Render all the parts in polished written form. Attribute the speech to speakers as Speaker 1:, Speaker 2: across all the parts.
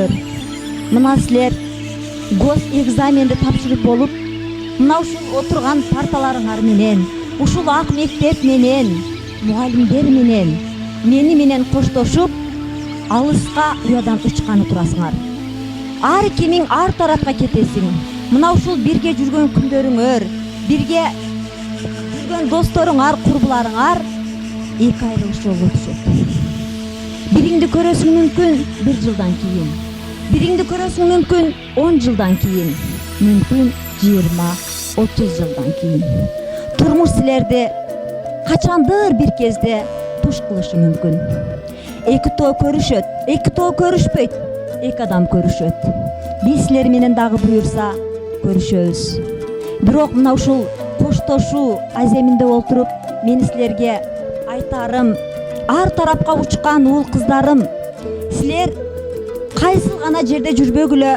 Speaker 1: көргүлөр. Мына силер гос экзаменди тапшырып болуп, мына ушул отурган парталарыңар менен, ушул ак мектеп менен, мугалимдер менен, мени менен коштошуп, алыска уядан учканы турасыңар. Ар кимиң ар тарапка кетесиң. Мына ушул бирге жүргөн күндөрүңөр, бирге жүргөн досторуңар, курбуларыңар эки айрылыш жолго түшөт. Бириңди көрөсүң мүмкүн 1 жылдан кийин, бириңди көрөсүң мүмкүн 10 жылдан кийин, мүмкүн 20-30 жылдан кийин. Турмуш силерди качандыр бир кезде туш кылышы мүмкүн. Эки тоо көрүшөт, эки тоо көрүшпөйт, эки адам көрүшөт. Биз силер менен дагы буюрса көрүшөбүз. Бирок мына ушул коштошуу аземинде отуруп, мен силерге айтарым, ар тарапка учкан уул кыздарым, силер кайсыл гана жерде жүрбөгүлө,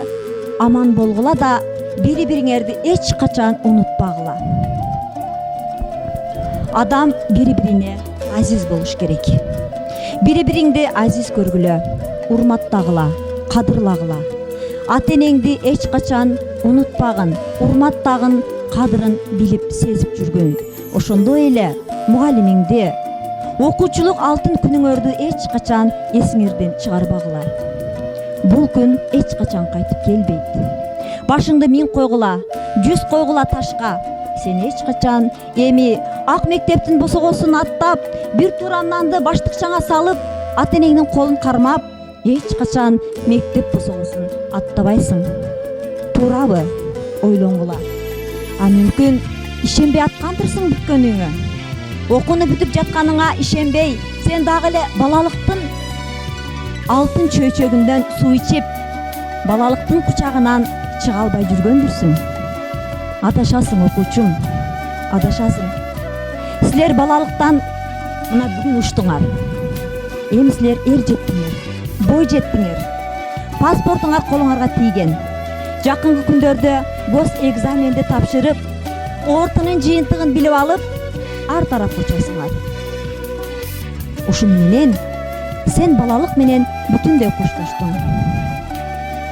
Speaker 1: аман болгула да бири-бириңерди эч качан унутпагыла. Адам бири-бирине азиз болуш керек. Бири-бириңди азиз көргүлө, урматтагыла, кадырлагыла. Ата-энеңди эч качан унутпагын, урматтагын, кадырын билип, сезип жүргүн. Ошондой эле мугалимиңди, окуучулук алтын күнүңөрдү эч качан эсиңерден чыгарбагыла. Бул күн эч качан кайтып келбейт. Башыңды 1000 койгула, 100 койгула ташка. Сен эч качан эми ак мектептин босогосун аттап, бир туура нанды баштыкчаңа салып, ата-энеңдин колун кармап, эч качан мектеп босогосун аттабайсың. Туурабы? Ойлонгула. А мүмкүн ишенбей аткандырсың бүткөнүңө. Окууну бүтүп жатканыңа ишенбей, сен дагы эле балалыктын алтын чөйчөгүндөн суу ичип, балалыктын кучагынан чыга албай жүргөндүрсүң. Адашасың окуучум, адашасың. Силер балалыктан мына бүгүн учтуңар. Эми силер эр жеттиңер, бой жеттиңер. Паспортуңар колуңарга тийген. Жакынкы күндөрдө гос экзаменди тапшырып, ортонун жыйынтыгын билип алып, ар тарапка учасыңар. Ушуну менен сен балалык менен бүтүндөй коштоштуң.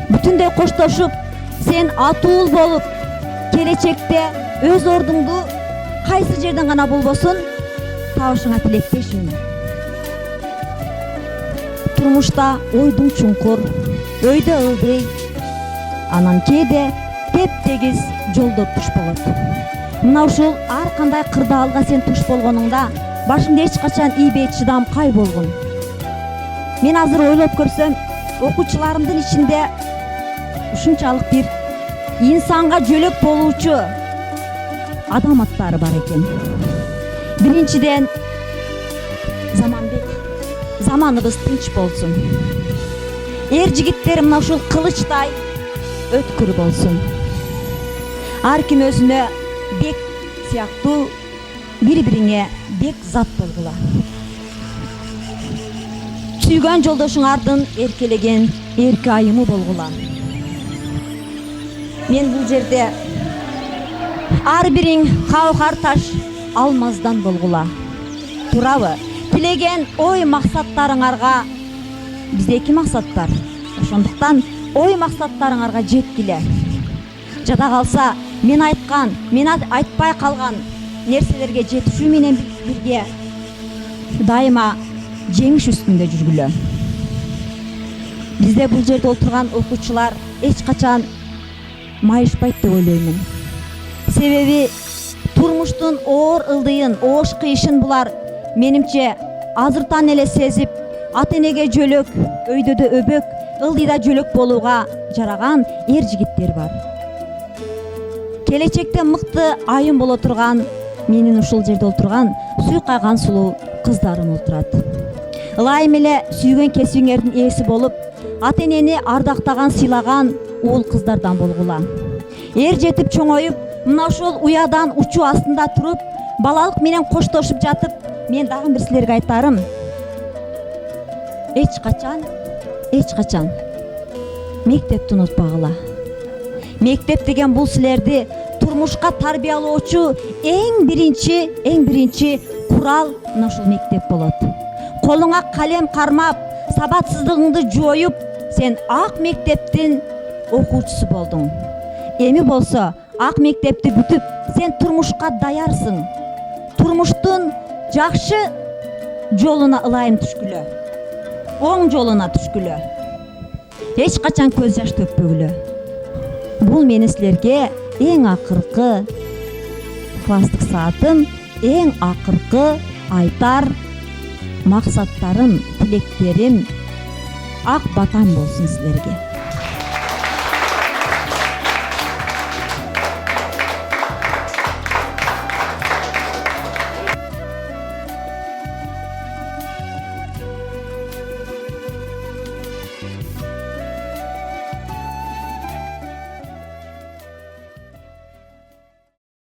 Speaker 1: Бүтүндөй коштошуп, сен атуул болуп, келечекте өз ордуңду кайсы жерден гана болбосун табышыңа тилектешмин. Турмушта ойдуң чуңкур, өйдө ылдый, анан кээде теп-тегиз жолдор туш болот. Мына ушул ар кандай кырдаалга сен туш болгонуңда башыңда эч качан ийбей чыдам кай болгун. Мен азыр ойлоп көрсөм, окуучуларымдын ичинде ушунчалык бир инсанга жөлөк болуучу адам аттары бар экен. Биринчиден, Заманбек, заманыбыз тынч болсун. Эр жигиттер мына ушул кылычтай өткүр болсун. Ар ким өзүнө бек сыяктуу, бири-бириңе бек зат болгула. Сүйгөн жолдошуңардын эркелеген эрки айымы болгула. Мен бул жерде ар бириң каукар таш алмаздан болгула. Туурабы? Тилеген ой максаттарыңарга, бизде 2 максат бар. Ошондуктан ой максаттарыңарга жеткиле. Жада калса, мен айткан, мен айтпай калган нерселерге жетишүү менен бирге дайыма жеңиш үстүндө жүргүлө. Бизде бул жерде отурган окуучулар эч качан майышпайт деп ойлоймун. Себеби турмуштун оор ылдыйын, оош кыйышын булар менимче азыртан эле сезип, ата-энеге жөлөк, өйдөдө өбөк, ылдыйда жөлөк болууга жараган эр жигиттер бар. Келечекте мыкты айым боло турган, менин ушул жерде отурган суйкайган сулуу кыздарым отурат. Ылайым эле сүйгөн кесиңердин ээси болуп, ата-энени ардактаган, сыйлаган уул кыздардан болгула. Эр жетип чоңоюп, мына ушул уядан учуу астында туруп, балалык менен коштошуп жатып, мен дагы бир силерге айтарым. Эч качан мектепти унутпагыла. Мектеп деген бул силерди турмушка тарбиялоочу эң биринчи курал мына ушул мектеп болот. Колуңа калем кармап, сабатсыздыгыңды жоюп, Сен ак мектептин окуучусу болдуң. Эми болсо ак мектепти бүтүп, сен турмушка даярсың. Турмуштун жакшы жолуна ылайым түшкүлө. Оң жолуна түшкүлө. Эч качан көз жаш төкпөгүлө. Бул менин силерге эң акыркы класстык саатым, эң акыркы айтар максаттарым, тилектерим, ак батам болсун силерге.